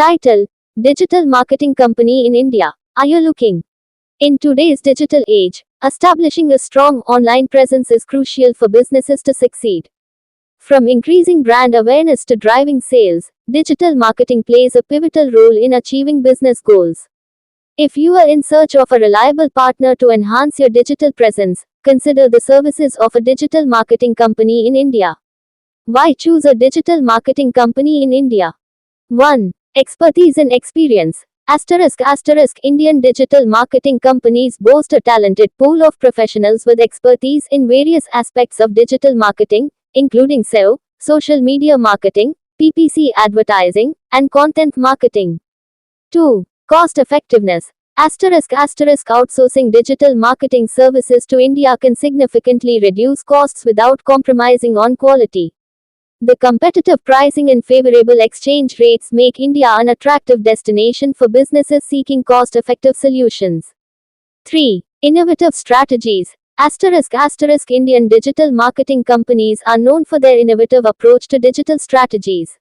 Title: Digital Marketing Company in India. Are you looking? In today's digital age, establishing a strong online presence is crucial for businesses to succeed. From increasing brand awareness to driving sales, digital marketing plays a pivotal role in achieving business goals. If you are in search of a reliable partner to enhance your digital presence, consider the services of a digital marketing company in India. Why choose a digital marketing company in India? 1. Expertise and experience. Indian digital marketing companies boast a talented pool of professionals with expertise in various aspects of digital marketing, including SEO, social media marketing, PPC advertising, and content marketing. 2. Cost effectiveness. Outsourcing digital marketing services to India can significantly reduce costs without compromising on quality. The competitive pricing and favorable exchange rates make India an attractive destination for businesses seeking cost-effective solutions. 3. Innovative strategies. Indian digital marketing companies are known for their innovative approach to digital strategies.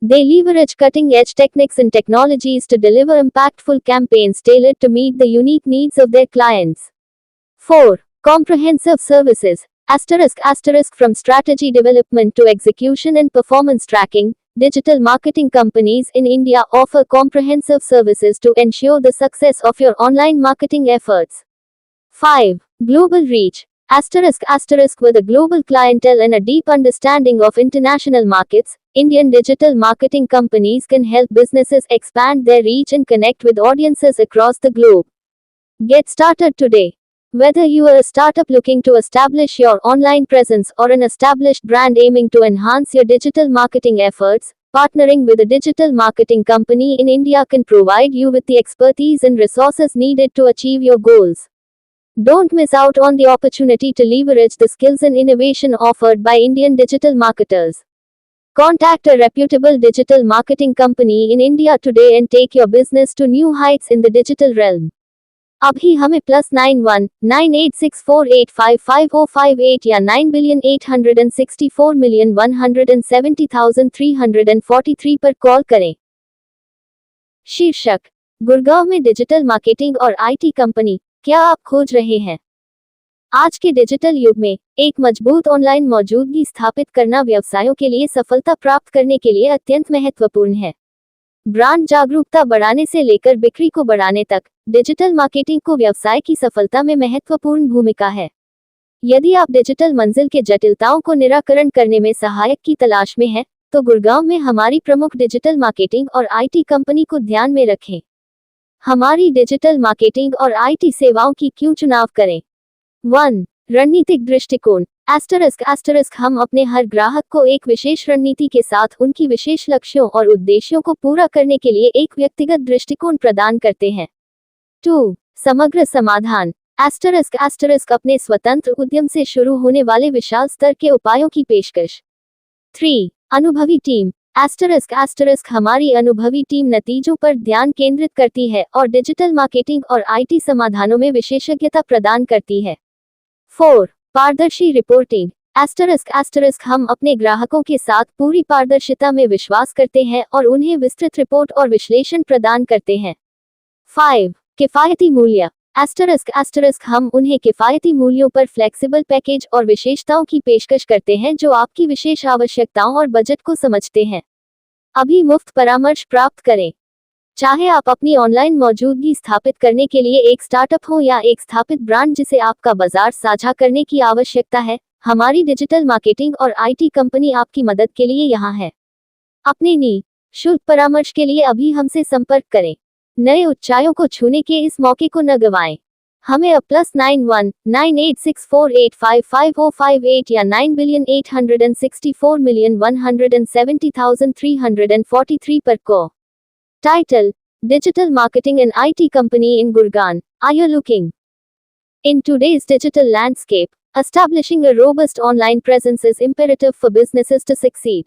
They leverage cutting-edge techniques and technologies to deliver impactful campaigns tailored to meet the unique needs of their clients. 4. Comprehensive services. From strategy development to execution and performance tracking, digital marketing companies in India offer comprehensive services to ensure the success of your online marketing efforts. 5. Global reach. With a global clientele and a deep understanding of international markets, Indian digital marketing companies can help businesses expand their reach and connect with audiences across the globe. Get started today. Whether you are a startup looking to establish your online presence or an established brand aiming to enhance your digital marketing efforts, partnering with a digital marketing company in India can provide you with the expertise and resources needed to achieve your goals. Don't miss out on the opportunity to leverage the skills and innovation offered by Indian digital marketers. Contact a reputable digital marketing company in India today and take your business to new heights in the digital realm. अभी हमें +919864855058 या 9,864,170,343 पर call करें। शीर्षक: गुड़गांव में digital marketing और IT company, क्या आप खोज रहे हैं? आज के डिजिटल युग में एक मजबूत ऑनलाइन मौजूदगी स्थापित करना व्यवसायों के लिए सफलता प्राप्त करने के लिए अत्यंत महत्वपूर्ण है। ब्रांड जागरूकता बढ़ाने से लेकर बिक्री को बढ़ाने तक, डिजिटल मार्केटिंग को व्यवसाय की सफलता में महत्वपूर्ण भूमिका है। यदि आप डिजिटल मंजिल के जटिलताओं को निराकरण करने में सहायक की तलाश में हैं, तो गुड़गांव में हमारी प्रमुख डिजिटल मार्केटिंग और आईटी कंपनी को ध्यान में रखें। हमारी डिजिटल मार्केटिंग और आईटी सेवाओं की क्यों चुनाव करें? 1. रणनीतिक दृष्टिकोण। हम अपने हर ग्राहक को एक विशेष रणनीति के साथ उनकी विशेष लक्ष्यों और उद्देश्यों को पूरा करने के लिए एक व्यक्तिगत दृष्टिकोण प्रदान करते हैं। 2. समग्र समाधान। अपने स्वतंत्र उद्यम से शुरू होने वाले विशाल स्तर के उपायों की पेशकश। 3. अनुभवी टीम। हमारी अनुभवी टीम नतीजों पर ध्यान केंद्रित करती है और डिजिटल मार्केटिंग और आईटी समाधानों में विशेषज्ञता प्रदान करती है। 4. पारदर्शी रिपोर्टिंग। हम अपने ग्राहकों के साथ पूरी पारदर्शिता में विश्वास करते हैं और उन्हें विस्तृत रिपोर्ट और विश्लेषण प्रदान करते हैं। 5. किफायती मूल्य। हम उन्हें किफायती मूल्यों पर फ्लेक्सिबल पैकेज और विशेषताओं की पेशकश करते हैं जो आपकी विशेष आवश्यकताओं और बजट को समझते हैं। अभी मुफ्त परामर्श प्राप्त करें। चाहे आप अपनी ऑनलाइन मौजूदगी स्थापित करने के लिए एक स्टार्टअप हो या एक स्थापित ब्रांड जिसे आपका बाजार साझा करने की आवश्यकता है, हमारी डिजिटल मार्केटिंग और आईटी कंपनी आपकी मदद के लिए यहाँ है। अपने निःशुल्क परामर्श के लिए अभी हमसे संपर्क करें। नए ऊंचाइयों को छूने के इस मौके को न गंवाएं। हमें +919864855058 या 9,864,170,343 पर call. Title: Digital Marketing and IT Company in Gurgaon. Are you looking? In today's digital landscape, establishing a robust online presence is imperative for businesses to succeed.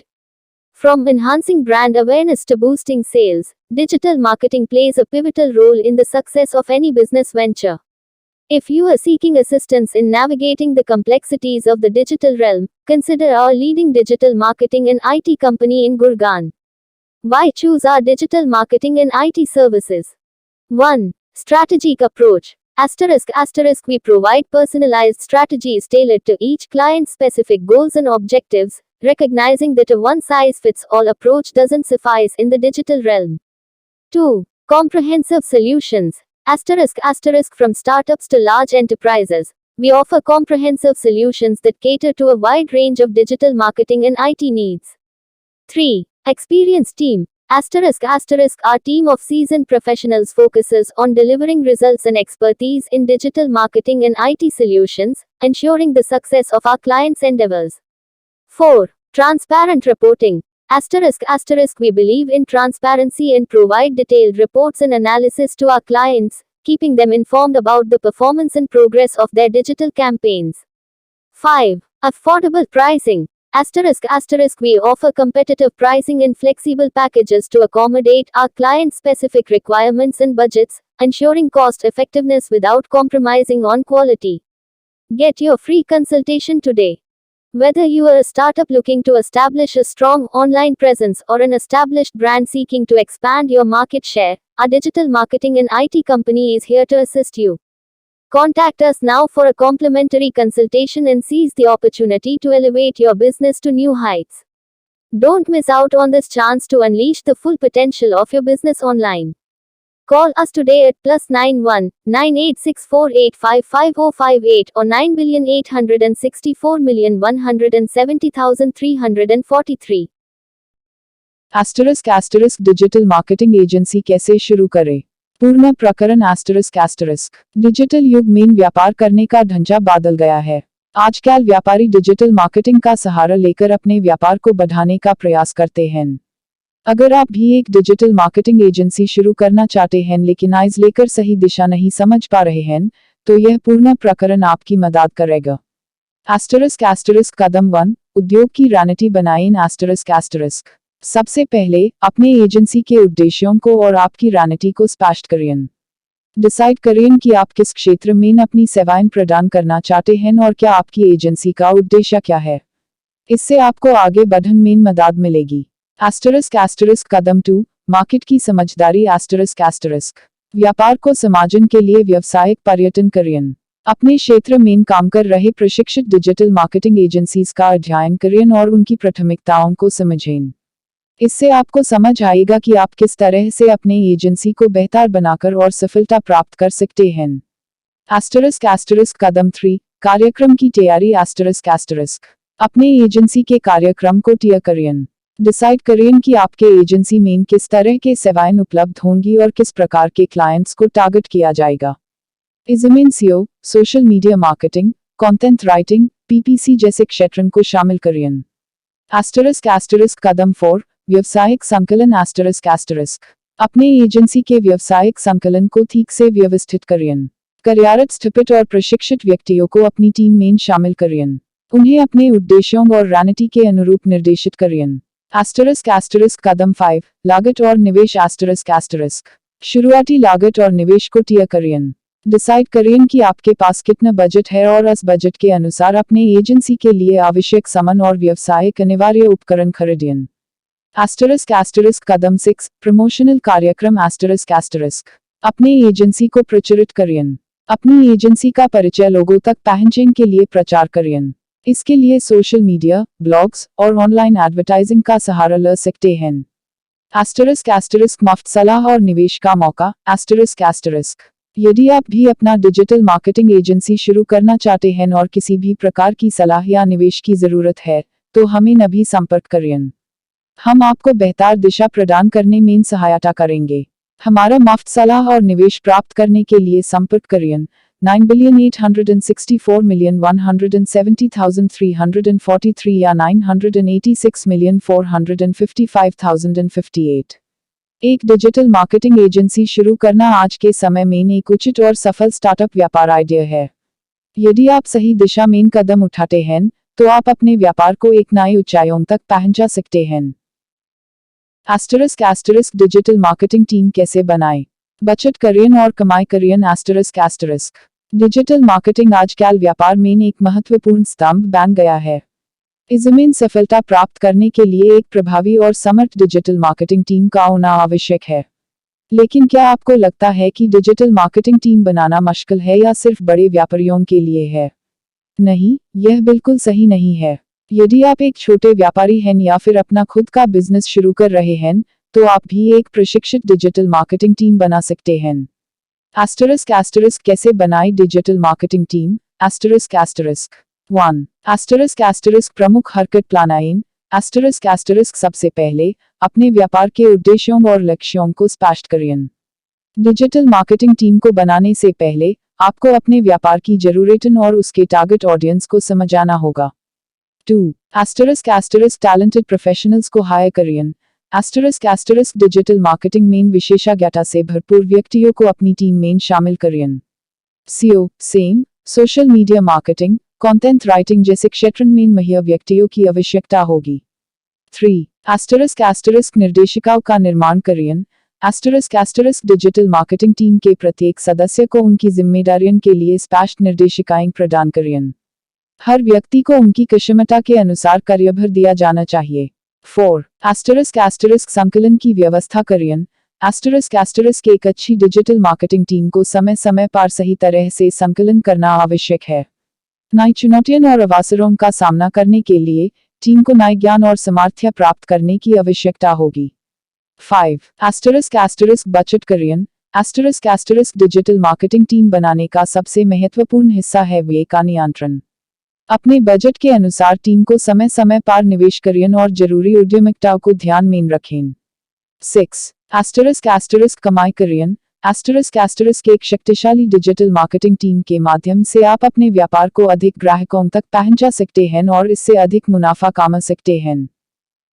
From enhancing brand awareness to boosting sales, digital marketing plays a pivotal role in the success of any business venture. If you are seeking assistance in navigating the complexities of the digital realm, consider our leading digital marketing and IT company in Gurgaon. Why choose our digital marketing and IT services? 1. Strategic approach. We provide personalized strategies tailored to each client's specific goals and objectives, recognizing that a one-size-fits-all approach doesn't suffice in the digital realm. 2. Comprehensive solutions. From startups to large enterprises, we offer comprehensive solutions that cater to a wide range of digital marketing and IT needs. 3. Experienced team. Our team of seasoned professionals focuses on delivering results and expertise in digital marketing and IT solutions, ensuring the success of our clients' endeavors. 4. Transparent reporting. We believe in transparency and provide detailed reports and analysis to our clients, keeping them informed about the performance and progress of their digital campaigns. 5. Affordable pricing. We offer competitive pricing and flexible packages to accommodate our clients' specific requirements and budgets, ensuring cost effectiveness without compromising on quality. Get your free consultation today. Whether you are a startup looking to establish a strong online presence or an established brand seeking to expand your market share, our digital marketing and IT company is here to assist you. Contact us now for a complimentary consultation and seize the opportunity to elevate your business to new heights. Don't miss out on this chance to unleash the full potential of your business online. Call us today at +91 9864855058 or 9,864,170,343. ** Digital marketing agency कैसे शुरू करें? पूर्ण प्रकरण ** digital युग में व्यापार करने का ढांचा बदल गया है। आजकल व्यापारी डिजिटल मार्केटिंग का सहारा लेकर अपने व्यापार को बढ़ाने का प्रयास करते हैं। अगर आप भी एक डिजिटल मार्केटिंग एजेंसी शुरू करना चाहते हैं लेकिन आज लेकर सही दिशा नहीं समझ पा रहे हैं, तो यह पूर्ण प्रकरण आपकी मदद करेगा। कदम 1, उद्योग की रणनीति बनाएं। सबसे पहले अपने एजेंसी के उद्देश्यों को और आपकी रणनीति को स्पष्ट करें। डिसाइड करें कि आप किस क्षेत्र में अपनी सेवाएं प्रदान करना चाहते हैं और क्या आपकी एजेंसी का उद्देश्य क्या है। इससे आपको आगे बढ़ने में मदद मिलेगी। कदम 2, मार्केट की समझदारी। व्यापार को समझने के लिए व्यावसायिक पर्यटन करें। अपने क्षेत्र में काम कर रहे प्रशिक्षित डिजिटल मार्केटिंग एजेंसीज का अध्ययन करें और उनकी प्राथमिकताओं को समझें। इससे आपको समझ आएगा कि आप किस तरह से अपने एजेंसी को बेहतर बनाकर और सफलता प्राप्त कर सकते हैं। कदम 3, कार्यक्रम की तैयारी। अपने एजेंसी के कार्यक्रम को तय करें। डिसाइड करें कि आपके एजेंसी में किस तरह के सेवाएं उपलब्ध होंगी और किस प्रकार के क्लाइंट्स को टारगेट किया जाएगा। इसमें SEO, social media marketing, content writing, PPC जैसे क्षेत्रों को शामिल करें। कदम 4, व्यवसायिक संकलन। अपने एजेंसी के व्यवसायिक संकलन को ठीक से व्यवस्थित करें। कार्यरत स्थापित और प्रशिक्षित व्यक्तियों को अपनी टीम में शामिल करें। उन्हें अपने उद्देश्यों और रणनीति के अनुरूप निर्देशित करें। कदम 5, लागत और निवेश। शुरुआती लागत और निवेश को तय करें। डिसाइड करें कि आपके पास कितना बजट है और उस बजट के अनुसार अपने एजेंसी के लिए आवश्यक सामान और व्यवसायिक अनिवार्य उपकरण खरीदें। कदम 6, प्रमोशनल कार्यक्रम। अपने एजेंसी को प्रचारित करें। अपनी एजेंसी का परिचय लोगों तक पहुंचाने के लिए प्रचार करें। इसके लिए सोशल मीडिया, ब्लॉग्स और ऑनलाइन एडवर्टाइजिंग का सहारा ले सकते हैं। मुफ्त सलाह और निवेश का मौका। यदि आप भी अपना डिजिटल मार्केटिंग एजेंसी शुरू करना चाहते हैं और किसी भी प्रकार की सलाह या निवेश की जरूरत है, तो हमें अभी संपर्क करें। हम आपको बेहतर दिशा प्रदान करने में सहायता करेंगे। हमारा मुफ्त सलाह और निवेश प्राप्त करने के लिए संपर्क करें 9,864,170,343 या 986,455,058। एक डिजिटल मार्केटिंग एजेंसी शुरू करना आज के समय में एक उचित और सफल स्टार्टअप व्यापार आइडिया है। यदि आप सही दिशा में कदम उठाते हैं, तो आप अपने व्यापार को एक नई ऊंचाइयों तक पहुंचा सकते हैं। डिजिटल मार्केटिंग टीम कैसे बनाएं? बचत करें और कमाई करें। डिजिटल मार्केटिंग आजकल व्यापार में एक महत्वपूर्ण स्तंभ बन गया है। इसमें सफलता प्राप्त करने के लिए एक प्रभावी और समर्थ डिजिटल मार्केटिंग टीम का होना आवश्यक है। लेकिन क्या आपको लगता है कि डिजिटल मार्केटिंग टीम बनाना मुश्किल है या सिर्फ बड़े व्यापारियों के लिए है? नहीं, यह बिल्कुल सही नहीं है। यदि आप एक छोटे व्यापारी हैं या फिर अपना खुद का बिजनेस शुरू कर रहे हैं, तो आप भी एक प्रशिक्षित डिजिटल मार्केटिंग टीम बना सकते हैं। *** कैसे बनाए डिजिटल मार्केटिंग टीम? ***1 *** प्रमुख हरकत प्लानाइन *** सबसे पहले अपने व्यापार के उद्देश्यों और लक्ष्यों को स्पष्ट करें। डिजिटल मार्केटिंग टीम को बनाने से पहले आपको अपने व्यापार की जरूरतों और उसके टारगेट ऑडियंस को समझाना होगा। 2 *** टैलेंटेड प्रोफेशनल्स को हायर करें। डिजिटल मार्केटिंग में विशेषज्ञता से भरपूर व्यक्तियों को अपनी टीम में शामिल करें। Same social media marketing, content writing जैसे क्षेत्र में महिला व्यक्तियों की आवश्यकता होगी। 3 निर्देशिकाओं का निर्माण करें। डिजिटल मार्केटिंग टीम के प्रत्येक सदस्य को उनकी जिम्मेदारियों के लिए स्पष्ट निर्देशिकाएं प्रदान करें। हर व्यक्ति को उनकी क्षमता के अनुसार कार्यभार दिया जाना चाहिए। 4 संकलन की व्यवस्था करें। एक अच्छी डिजिटल मार्केटिंग टीम को समय समय पर सही तरह से संकलन करना आवश्यक है। नई चुनौतियों और अवसरों का सामना करने के लिए टीम को नए ज्ञान और सामर्थ्य प्राप्त करने की आवश्यकता होगी। 5 बचत करें। डिजिटल मार्केटिंग टीम बनाने का सबसे महत्वपूर्ण हिस्सा है व्यय का नियंत्रण। अपने बजट के अनुसार टीम को समय समय पर निवेश करें और जरूरी उद्यमिताओं को ध्यान में रखें। 6 कमाई करें। एक शक्तिशाली डिजिटल मार्केटिंग टीम के माध्यम से आप अपने व्यापार को अधिक ग्राहकों तक पहुंचा सकते हैं और इससे अधिक मुनाफा कमा सकते हैं।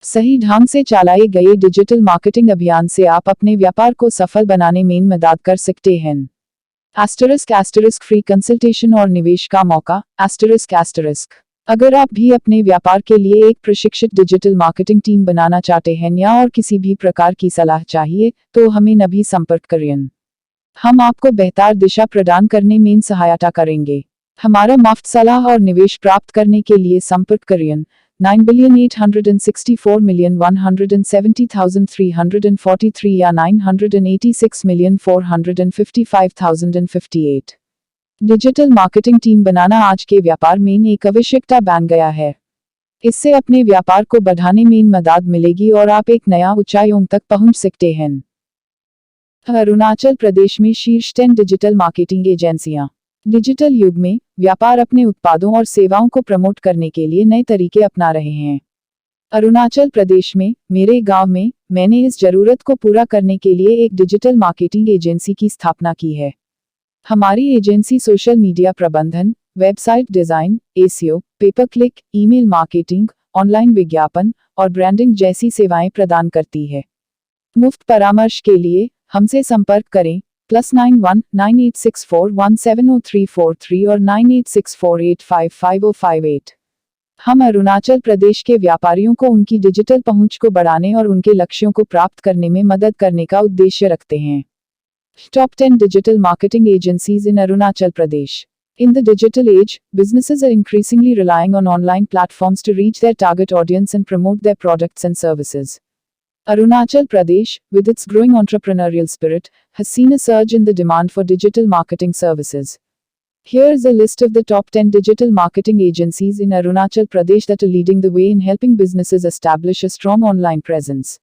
सही ढंग से चलाए गए डिजिटल मार्केटिंग अभियान से आप अपने व्यापार को सफल बनाने में मदद कर सकते हैं। फ्री कंसल्टेशन और निवेश का मौका। अगर आप भी अपने व्यापार के लिए एक प्रशिक्षित डिजिटल मार्केटिंग टीम बनाना चाहते हैं या और किसी भी प्रकार की सलाह चाहिए, तो हमें अभी संपर्क करें। हम आपको बेहतर दिशा प्रदान करने में सहायता करेंगे। हमारा मुफ्त सलाह और निवेश प्राप्त करने के लिए संपर्क करें 9,864,170,343 या 986,455,058। डिजिटल मार्केटिंग टीम बनाना आज के व्यापार में एक आवश्यकता बन गया है। इससे अपने व्यापार को बढ़ाने में मदद मिलेगी और आप एक नया ऊंचाइयों तक पहुंच सकते हैं। अरुणाचल प्रदेश में शीर्ष 10 डिजिटल मार्केटिंग एजेंसियां। डिजिटल युग में व्यापार अपने उत्पादों और सेवाओं को प्रमोट करने के लिए नए तरीके अपना रहे हैं। अरुणाचल प्रदेश में मेरे गांव में मैंने इस जरूरत को पूरा करने के लिए एक डिजिटल मार्केटिंग एजेंसी की स्थापना की है। हमारी एजेंसी सोशल मीडिया प्रबंधन, website design, SEO, paper click, email marketing, online विज्ञापन और ब्रांडिंग जैसी सेवाएं प्रदान करती है। मुफ्त परामर्श के लिए हमसे संपर्क करें +91 9864 170343 और 9864855058। हम अरुणाचल प्रदेश के व्यापारियों को उनकी डिजिटल पहुंच को बढ़ाने और उनके लक्ष्यों को प्राप्त करने में मदद करने का उद्देश्य रखते हैं। Top 10 Digital Marketing Agencies in Arunachal Pradesh. In the digital age, businesses are increasingly relying on online platforms to reach their target audience and promote their products and services. Arunachal Pradesh, with its growing entrepreneurial spirit, has seen a surge in the demand for digital marketing services. Here is a list of the top 10 digital marketing agencies in Arunachal Pradesh that are leading the way in helping businesses establish a strong online presence.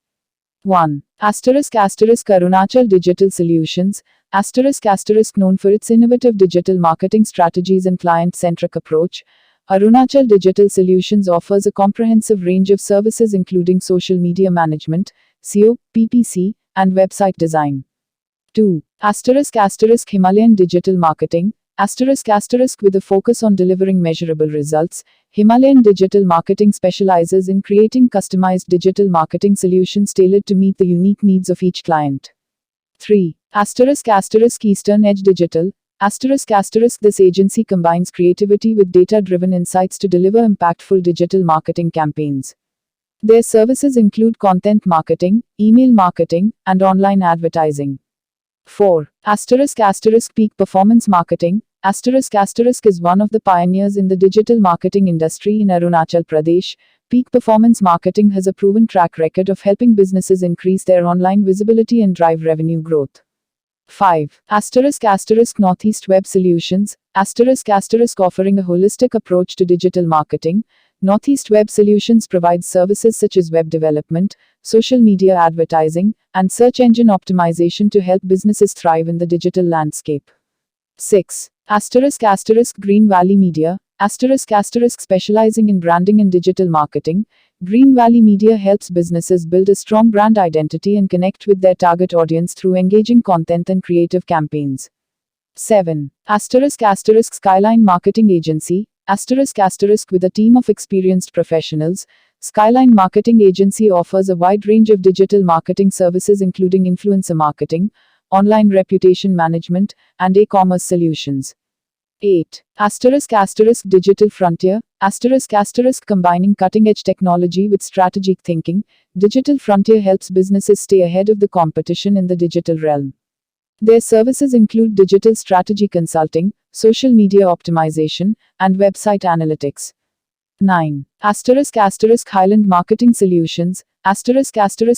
1. Arunachal Digital Solutions. Known for its innovative digital marketing strategies and client-centric approach, Arunachal Digital Solutions offers a comprehensive range of services including social media management, SEO, PPC, and website design. 2. Himalayan Digital Marketing. With a focus on delivering measurable results, Himalayan Digital Marketing specializes in creating customized digital marketing solutions tailored to meet the unique needs of each client. 3. Eastern Edge Digital. This agency combines creativity with data-driven insights to deliver impactful digital marketing campaigns. Their services include content marketing, email marketing, and online advertising. 4. Peak Performance Marketing. Asterisk is one of the pioneers in the digital marketing industry in Arunachal Pradesh. Peak Performance Marketing has a proven track record of helping businesses increase their online visibility and drive revenue growth. 5. Northeast Web Solutions. Offering a holistic approach to digital marketing. Northeast Web Solutions provides services such as web development, social media advertising, and search engine optimization to help businesses thrive in the digital landscape. 6. Green Valley Media. Specializing in branding and digital marketing. Green Valley Media helps businesses build a strong brand identity and connect with their target audience through engaging content and creative campaigns. 7. Skyline Marketing Agency. With a team of experienced professionals, Skyline Marketing Agency offers a wide range of digital marketing services including influencer marketing, online reputation management, and e-commerce solutions. 8. Digital Frontier. Combining cutting-edge technology with strategic thinking, Digital Frontier helps businesses stay ahead of the competition in the digital realm. Their services include digital strategy consulting, social media optimization, and website analytics. 9. Highland Marketing Solutions.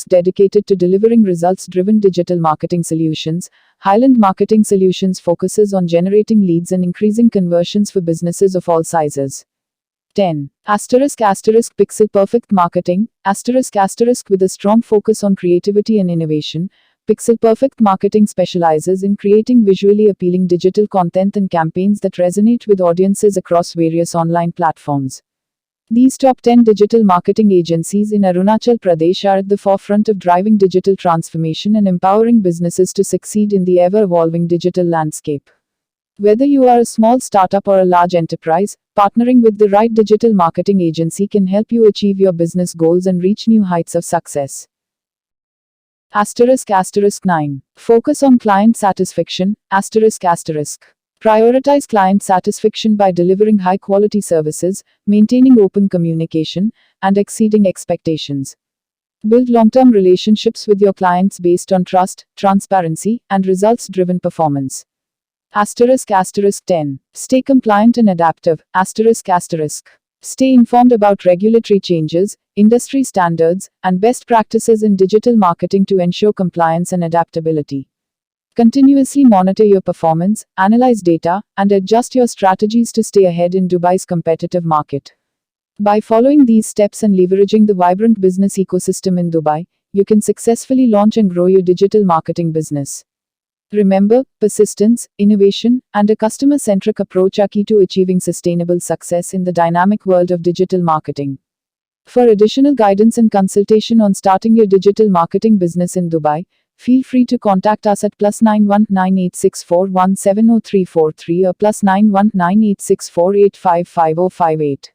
Dedicated to delivering results-driven digital marketing solutions, Highland Marketing Solutions focuses on generating leads and increasing conversions for businesses of all sizes. 10. Pixel Perfect Marketing. With a strong focus on creativity and innovation, Pixel Perfect Marketing specializes in creating visually appealing digital content and campaigns that resonate with audiences across various online platforms. These top 10 digital marketing agencies in Arunachal Pradesh are at the forefront of driving digital transformation and empowering businesses to succeed in the ever-evolving digital landscape. Whether you are a small startup or a large enterprise, partnering with the right digital marketing agency can help you achieve your business goals and reach new heights of success. 9. Focus on client satisfaction. Prioritize client satisfaction by delivering high-quality services, maintaining open communication, and exceeding expectations. Build long-term relationships with your clients based on trust, transparency, and results-driven performance. 10. Stay compliant and adaptive. Stay informed about regulatory changes, industry standards, and best practices in digital marketing to ensure compliance and adaptability. Continuously monitor your performance, analyze data, and adjust your strategies to stay ahead in Dubai's competitive market. By following these steps and leveraging the vibrant business ecosystem in Dubai, you can successfully launch and grow your digital marketing business. Remember, persistence, innovation, and a customer-centric approach are key to achieving sustainable success in the dynamic world of digital marketing. For additional guidance and consultation on starting your digital marketing business in Dubai, feel free to contact us at +91 9864 170343 or +91 9864 855058.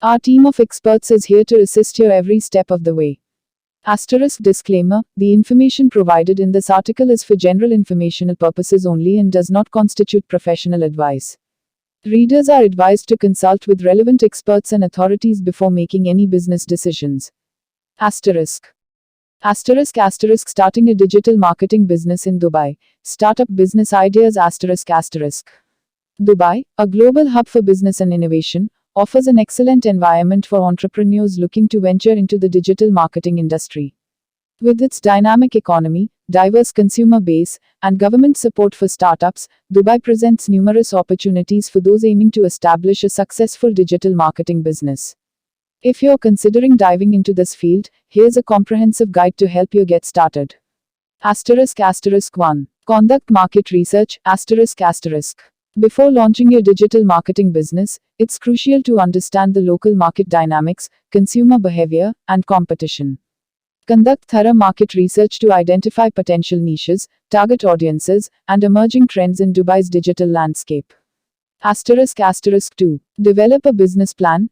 Our team of experts is here to assist you every step of the way. Disclaimer: the information provided in this article is for general informational purposes only and does not constitute professional advice. Readers are advised to consult with relevant experts and authorities before making any business decisions. Starting a digital marketing business in Dubai. Startup business ideas. Dubai, a global hub for business and innovation, offers an excellent environment for entrepreneurs looking to venture into the digital marketing industry. With its dynamic economy, diverse consumer base, and government support for startups, Dubai presents numerous opportunities for those aiming to establish a successful digital marketing business. If you're considering diving into this field, here's a comprehensive guide to help you get started. 1. Conduct market research. Before launching your digital marketing business, it's crucial to understand the local market dynamics, consumer behavior, and competition. Conduct thorough market research to identify potential niches, target audiences, and emerging trends in Dubai's digital landscape. 2. Develop a business plan.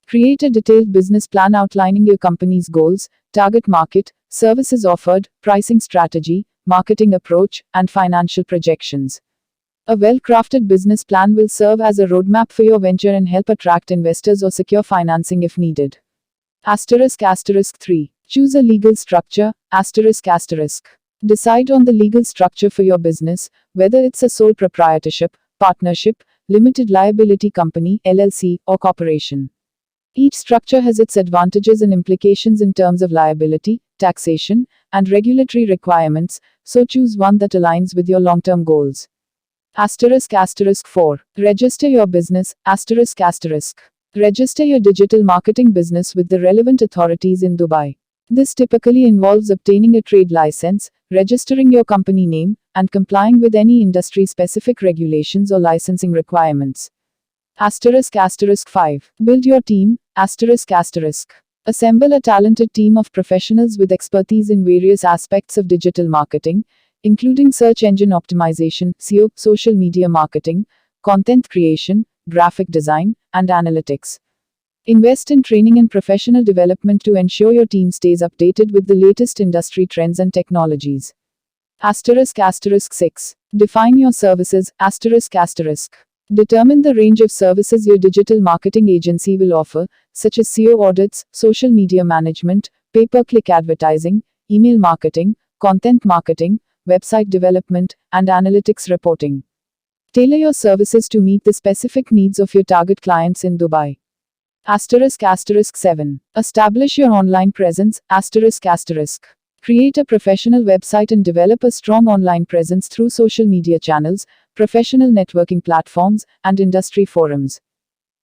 Create a detailed business plan outlining your company's goals, target market, services offered, pricing strategy, marketing approach, and financial projections. A well-crafted business plan will serve as a roadmap for your venture and help attract investors or secure financing if needed. 3. Choose a legal structure. Decide on the legal structure for your business, whether it's a sole proprietorship, partnership, limited liability company, LLC, or corporation. Each structure has its advantages and implications in terms of liability, taxation, and regulatory requirements, so choose one that aligns with your long-term goals. *** 4. Register your business. *** Register your digital marketing business with the relevant authorities in Dubai. This typically involves obtaining a trade license, registering your company name, and complying with any industry-specific regulations or licensing requirements. **5. Build your team. **. Assemble a talented team of professionals with expertise in various aspects of digital marketing, including search engine optimization, SEO, social media marketing, content creation, graphic design, and analytics. Invest in training and professional development to ensure your team stays updated with the latest industry trends and technologies. **6. Define your services. **. Determine the range of services your digital marketing agency will offer, such as SEO audits, social media management, pay-per-click advertising, email marketing, content marketing, website development, and analytics reporting. Tailor your services to meet the specific needs of your target clients in Dubai. *7. Establish your online presence. *. Create a professional website and develop a strong online presence through social media channels, professional networking platforms, and industry forums.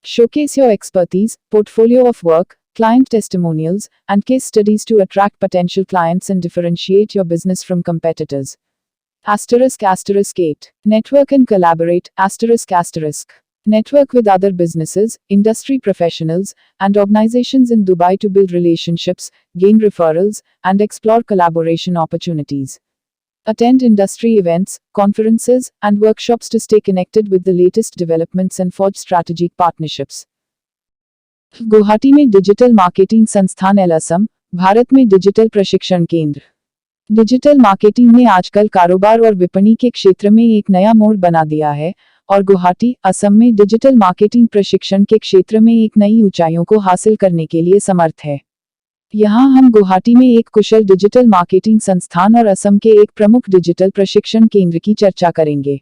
Showcase your expertise, portfolio of work, client testimonials, and case studies to attract potential clients and differentiate your business from competitors. *8. Network and collaborate. *. Network with other businesses, industry professionals, and organizations in Dubai to build relationships, gain referrals, and explore collaboration opportunities. Attend industry events, conferences, and workshops to stay connected with the latest developments and forge strategic partnerships. Guwahati में digital marketing संस्थान असम, भारत में digital प्रशिक्षण केंद्र। Digital marketing ने आजकल कारोबार और विपणन के क्षेत्र में एक नया मोड़ बना दिया है और गुवाहाटी, असम में डिजिटल मार्केटिंग प्रशिक्षण के क्षेत्र में एक नई ऊंचाइयों को हासिल करने के लिए समर्थ है। यहाँ हम गुवाहाटी में एक कुशल डिजिटल मार्केटिंग संस्थान और असम के एक प्रमुख डिजिटल प्रशिक्षण केंद्र की चर्चा करेंगे।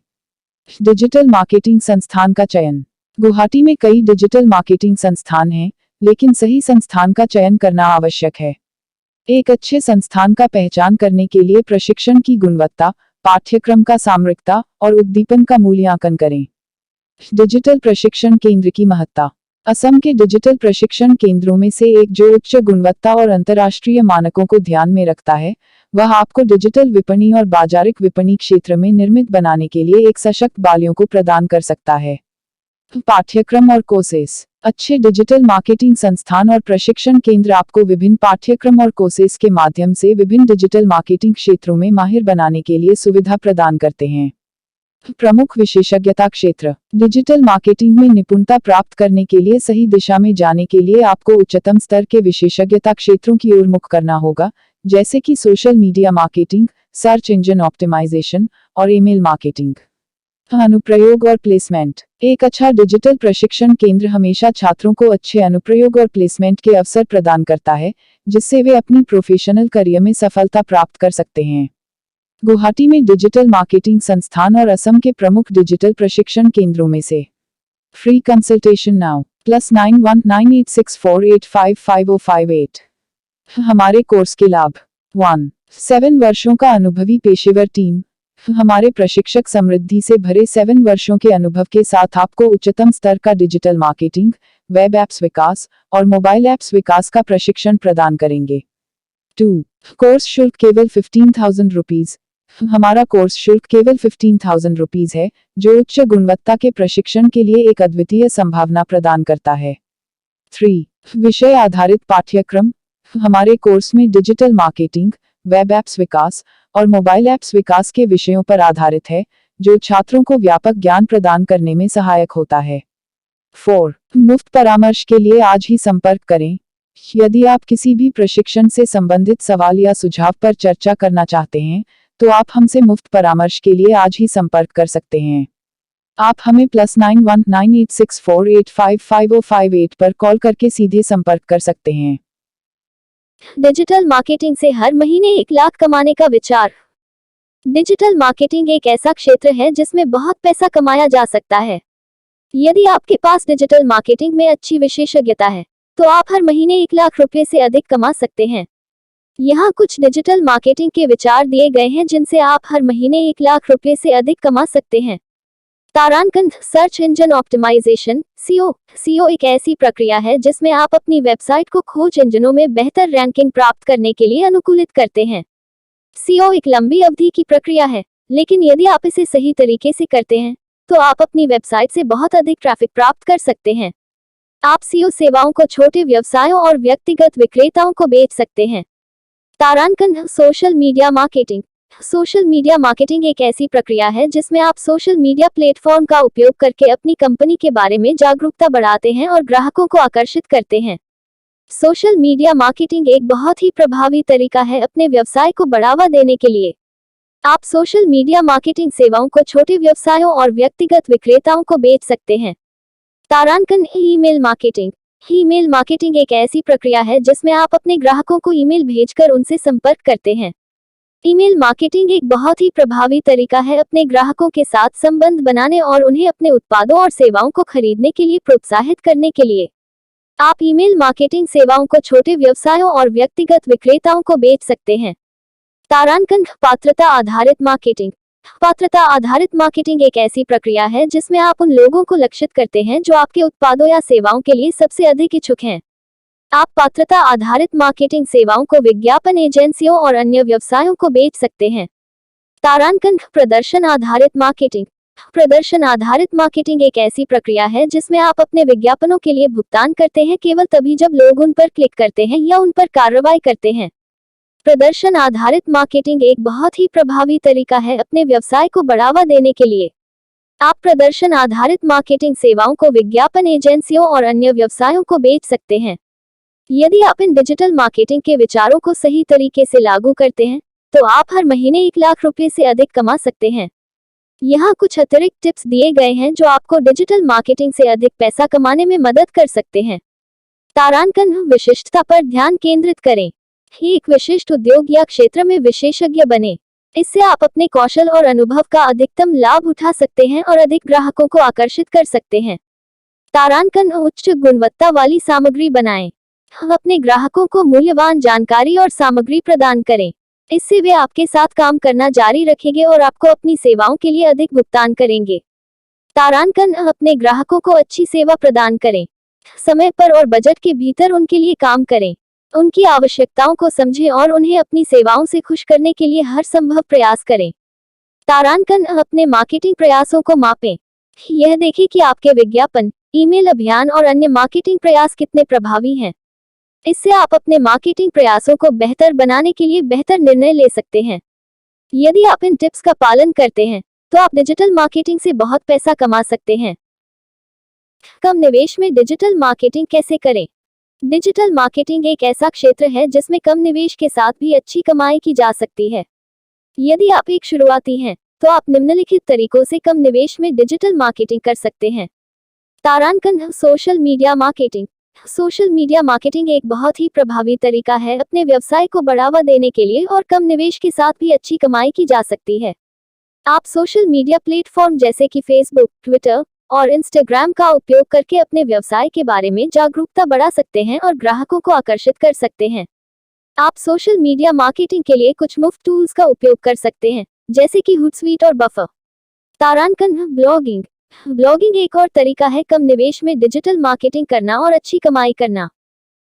डिजिटल मार्केटिंग संस्थान का चयन। गुवाहाटी में कई डिजिटल मार्केटिंग संस्थान हैं, लेकिन सही संस्थान का चयन करना आवश्यक है। एक अच्छे संस्थान का पहचान करने के लिए प्रशिक्षण की गुणवत्ता, पाठ्यक्रम का सामरिकता और उद्दीपन का मूल्यांकन करें। डिजिटल प्रशिक्षण केंद्र की महत्ता। असम के डिजिटल प्रशिक्षण केंद्रों में से एक जो उच्च गुणवत्ता और अंतर्राष्ट्रीय मानकों को ध्यान में रखता है, वह आपको डिजिटल विपणन और बाजारिक विपणन क्षेत्र में निर्मित बनाने के लिए एक सशक्त बालियों को प्रदान कर सकता है। पाठ्यक्रम और कोर्सेस। अच्छे डिजिटल मार्केटिंग संस्थान और प्रशिक्षण केंद्र आपको विभिन्न पाठ्यक्रम और कोर्सेस के माध्यम से विभिन्न डिजिटल मार्केटिंग क्षेत्रों में माहिर बनाने के लिए सुविधा प्रदान करते हैं। प्रमुख विशेषज्ञता क्षेत्र। डिजिटल मार्केटिंग में निपुणता प्राप्त करने के लिए सही दिशा में जाने के लिए आपको उच्चतम स्तर के विशेषज्ञता क्षेत्रों की ओर मुख करना होगा, जैसे कि social media marketing, search engine optimisation और ईमेल मार्केटिंग। अनुप्रयोग और प्लेसमेंट। एक अच्छा डिजिटल प्रशिक्षण केंद्र हमेशा छात्रों को अच्छे अनुप्रयोग और प्लेसमेंट के अवसर प्रदान करता है, जिससे वे अपनी प्रोफेशनल करियर में सफलता प्राप्त कर सकते हैं। गुवाहाटी में डिजिटल मार्केटिंग संस्थान और असम के प्रमुख डिजिटल प्रशिक्षण केंद्रों में से। Free consultation now +919864855058। हमारे कोर्स के लाभ। 1. 7 वर्षों का अनुभवी पेशेवर टीम। हमारे प्रशिक्षक समृद्धि से भरे 7 वर्षों के अनुभव के साथ आपको उच्चतम स्तर का डिजिटल मार्केटिंग, वेब एप्स विकास और मोबाइल एप्स विकास का प्रशिक्षण प्रदान करेंगे। 2. कोर्स शुल्क केवल 15,000 रुपीज। हमारा कोर्स शुल्क केवल 15,000 रुपीज है, जो उच्च गुणवत्ता के प्रशिक्षण के लिए एक अद्वितीय संभावना प्रदान करता है। 3. विषय आधारित पाठ्यक्रम। हमारे कोर्स में डिजिटल मार्केटिंग, वेब एप्स विकास और मोबाइल एप्स विकास के विषयों पर आधारित है, जो छात्रों को व्यापक ज्ञान प्रदान करने में सहायक होता है। 4. मुफ्त परामर्श के लिए आज ही संपर्क करें। यदि आप किसी भी प्रशिक्षण से संबंधित सवाल या सुझाव पर चर्चा करना चाहते हैं, तो आप हमसे मुफ्त परामर्श के लिए आज ही संपर्क कर सकते हैं। आप हमें +919864855058 पर कॉल करके सीधे संपर्क कर सकते हैं। डिजिटल मार्केटिंग से हर महीने 1 लाख कमाने का विचार। डिजिटल मार्केटिंग एक ऐसा क्षेत्र है जिसमें बहुत पैसा कमाया जा सकता है। यदि आपके पास डिजिटल मार्केटिंग में अच्छी विशेषज्ञता है, तो आप हर महीने 1 लाख रुपए से अधिक कमा सकते हैं। यहाँ कुछ डिजिटल मार्केटिंग के विचार दिए गए हैं जिनसे आप हर महीने 1 लाख रुपए से अधिक कमा सकते हैं। तारांकन search engine optimisation SEO. SEO एक ऐसी प्रक्रिया है जिसमें आप अपनी वेबसाइट को खोज इंजनों में बेहतर रैंकिंग प्राप्त करने के लिए अनुकूलित करते हैं। सीओ एक लंबी अवधि की प्रक्रिया है, लेकिन यदि आप इसे सही तरीके से करते हैं, तो आप अपनी वेबसाइट से बहुत अधिक ट्रैफिक प्राप्त कर सकते हैं। आप सीओ सेवाओं को छोटे व्यवसायों और व्यक्तिगत विक्रेताओं को बेच सकते हैं। तारांकन social media marketing. Social media marketing एक ऐसी प्रक्रिया है जिसमें आप सोशल मीडिया प्लेटफॉर्म का उपयोग करके अपनी कंपनी के बारे में जागरूकता बढ़ाते हैं और ग्राहकों को आकर्षित करते हैं। सोशल मीडिया मार्केटिंग एक बहुत ही प्रभावी तरीका है अपने व्यवसाय को बढ़ावा देने के लिए। आप सोशल मीडिया मार्केटिंग सेवाओं को छोटे व्यवसायों और व्यक्तिगत विक्रेताओं को बेच सकते हैं। तारांकन ईमेल मार्केटिंग। ईमेल मार्केटिंग एक ऐसी प्रक्रिया है जिसमें आप अपने ग्राहकों को ईमेल भेजकर उनसे संपर्क करते हैं। ईमेल मार्केटिंग एक बहुत ही प्रभावी तरीका है अपने ग्राहकों के साथ संबंध बनाने और उन्हें अपने उत्पादों और सेवाओं को खरीदने के लिए प्रोत्साहित करने के लिए। आप ईमेल मार्केटिंग सेवाओं को छोटे व्यवसायों और व्यक्तिगत विक्रेताओं को बेच सकते हैं। तारांकन पात्रता आधारित मार्केटिंग। पात्रता आधारित मार्केटिंग एक ऐसी प्रक्रिया है जिसमें आप उन लोगों को लक्षित करते हैं जो आपके उत्पादों या सेवाओं के लिए सबसे अधिक इच्छुक हैं। आप पात्रता आधारित मार्केटिंग सेवाओं को विज्ञापन एजेंसियों और अन्य व्यवसायों को बेच सकते हैं। तारांकन प्रदर्शन आधारित मार्केटिंग। प्रदर्शन आधारित मार्केटिंग एक ऐसी प्रक्रिया है जिसमें आप अपने विज्ञापनों के लिए भुगतान करते हैं केवल तभी जब लोग उन पर क्लिक करते हैं या उन पर कार्रवाई करते हैं। प्रदर्शन आधारित मार्केटिंग एक बहुत ही प्रभावी तरीका है अपने व्यवसाय को बढ़ावा देने के लिए। आप प्रदर्शन आधारित मार्केटिंग सेवाओं को विज्ञापन एजेंसियों और अन्य व्यवसायों को बेच सकते हैं। यदि आप इन डिजिटल मार्केटिंग के विचारों को सही तरीके से लागू करते हैं, तो आप हर महीने 1 लाख रुपए से अधिक कमा सकते हैं। यहाँ कुछ अतिरिक्त टिप्स दिए गए हैं जो आपको डिजिटल मार्केटिंग से अधिक पैसा कमाने में मदद कर सकते हैं। तारांकन विशिष्टता पर ध्यान केंद्रित करें। एक विशिष्ट उद्योग या क्षेत्र में विशेषज्ञ बने। इससे आप अपने कौशल और अनुभव का अधिकतम लाभ उठा सकते हैं और अधिक ग्राहकों को आकर्षित कर सकते हैं। तारांकन उच्च गुणवत्ता वाली सामग्री बनाएं। अपने ग्राहकों को मूल्यवान जानकारी और सामग्री प्रदान करें। इससे वे आपके साथ काम करना जारी रखेंगे और आपको अपनी सेवाओं के लिए अधिक भुगतान करेंगे। तारांकन अपने ग्राहकों को अच्छी सेवा प्रदान करें। समय पर और बजट के भीतर उनके लिए काम करें। उनकी आवश्यकताओं को समझें और उन्हें अपनी सेवाओं से खुश करने के लिए हर संभव प्रयास करें। तारांकन अपने मार्केटिंग प्रयासों को मापें। यह देखें कि आपके विज्ञापन, ईमेल अभियान और अन्य मार्केटिंग प्रयास कितने प्रभावी हैं। इससे आप अपने मार्केटिंग प्रयासों को बेहतर बनाने के लिए बेहतर निर्णय ले सकते हैं। यदि आप इन टिप्स का पालन करते हैं, तो आप डिजिटल मार्केटिंग से बहुत पैसा कमा सकते हैं। कम निवेश में डिजिटल मार्केटिंग कैसे करें? डिजिटल मार्केटिंग एक ऐसा क्षेत्र है जिसमें कम निवेश के साथ भी अच्छी कमाई की जा सकती है। यदि आप एक शुरुआती हैं, तो आप निम्नलिखित तरीकों से कम निवेश में डिजिटल मार्केटिंग कर सकते हैं। तारांकन social media marketing. Social media marketing एक बहुत ही प्रभावी तरीका है अपने व्यवसाय को बढ़ावा देने के लिए और कम निवेश के साथ भी अच्छी कमाई की जा सकती है। आप सोशल मीडिया प्लेटफॉर्म जैसे कि फेसबुक, ट्विटर और इंस्टाग्राम का उपयोग करके अपने व्यवसाय के बारे में जागरूकता बढ़ा सकते हैं और ग्राहकों को आकर्षित कर सकते हैं। आप सोशल मीडिया मार्केटिंग के लिए कुछ मुफ्त टूल्स का उपयोग कर सकते हैं, जैसे कि हुटसुइट और बफर। तारांकन ब्लॉगिंग। ब्लॉगिंग एक और तरीका है कम निवेश में डिजिटल मार्केटिंग करना और अच्छी कमाई करना।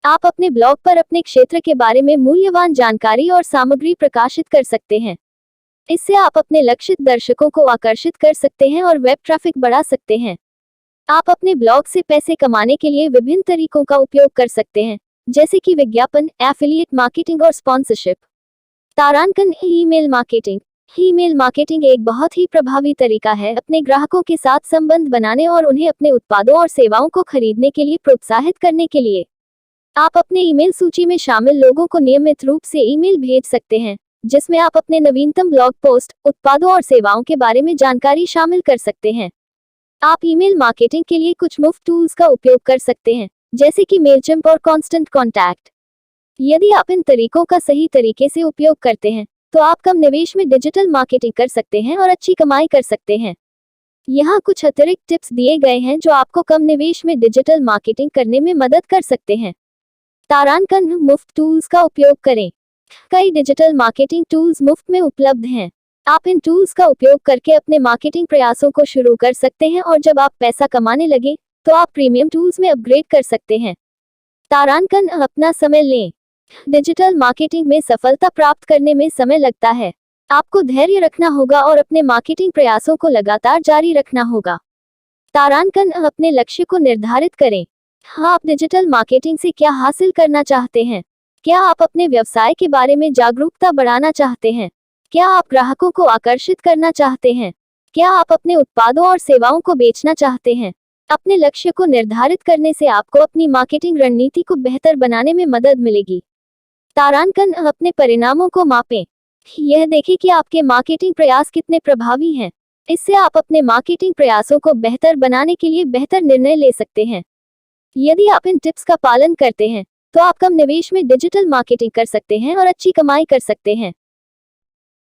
आप अपने ब्लॉग पर अपने क्षेत्र के बारे में मूल्यवान जानकारी और सामग्री प्रकाशित कर सकते हैं। इससे आप अपने लक्षित दर्शकों को आकर्षित कर सकते हैं और वेब ट्रैफिक बढ़ा सकते हैं। आप अपने ब्लॉग से पैसे कमाने के लिए विभिन्न तरीकों का उपयोग कर सकते हैं, जैसे कि विज्ञापन, एफिलिएट मार्केटिंग और स्पॉन्सरशिप। तारांकन ईमेल मार्केटिंग। ईमेल मार्केटिंग एक बहुत ही प्रभावी तरीका है अपने ग्राहकों के साथ संबंध बनाने और उन्हें अपने उत्पादों और सेवाओं को खरीदने के लिए प्रोत्साहित करने के लिए। आप अपने ईमेल सूची में शामिल लोगों को नियमित रूप से ईमेल भेज सकते हैं, जिसमें आप अपने नवीनतम ब्लॉग पोस्ट, उत्पादों और सेवाओं के बारे में जानकारी शामिल कर सकते हैं। आप ईमेल मार्केटिंग के लिए कुछ मुफ्त टूल्स का उपयोग कर सकते हैं, जैसे कि मेलचिम्प और कांस्टेंट कॉन्टैक्ट। यदि आप इन तरीकों का सही तरीके से उपयोग करते हैं, तो आप कम निवेश में डिजिटल मार्केटिंग कर सकते हैं और अच्छी कमाई कर सकते हैं। यहाँ कुछ अतिरिक्त टिप्स दिए गए हैं जो आपको कम निवेश में डिजिटल मार्केटिंग करने में मदद कर सकते हैं। तारांकन मुफ्त टूल्स का उपयोग करें। कई डिजिटल मार्केटिंग टूल्स मुफ्त में उपलब्ध हैं। आप इन टूल्स का उपयोग करके अपने मार्केटिंग प्रयासों को शुरू कर सकते हैं और जब आप पैसा कमाने लगे तो आप प्रीमियम टूल्स में अपग्रेड कर सकते हैं। तारांकन अपना समय लें। डिजिटल मार्केटिंग में सफलता प्राप्त करने में समय लगता है। आपको धैर्य रखना होगा और अपने मार्केटिंग प्रयासों को लगातार जारी रखना होगा। तारांकन अपने लक्ष्य को निर्धारित करें। हाँ, आप डिजिटल मार्केटिंग से क्या हासिल करना चाहते हैं? क्या आप अपने व्यवसाय के बारे में जागरूकता बढ़ाना चाहते हैं? क्या आप ग्राहकों को आकर्षित करना चाहते हैं? क्या आप अपने उत्पादों और सेवाओं को बेचना चाहते हैं? अपने लक्ष्य को निर्धारित करने से आपको अपनी मार्केटिंग रणनीति को बेहतर बनाने में मदद मिलेगी। तारांकन अपने परिणामों को मापें। यह देखें कि आपके मार्केटिंग प्रयास कितने प्रभावी हैं। इससे आप अपने मार्केटिंग प्रयासों को बेहतर बनाने के लिए बेहतर निर्णय ले सकते हैं। यदि आप इन टिप्स का पालन करते हैं तो आप कम निवेश में डिजिटल मार्केटिंग कर सकते हैं और अच्छी कमाई कर सकते हैं।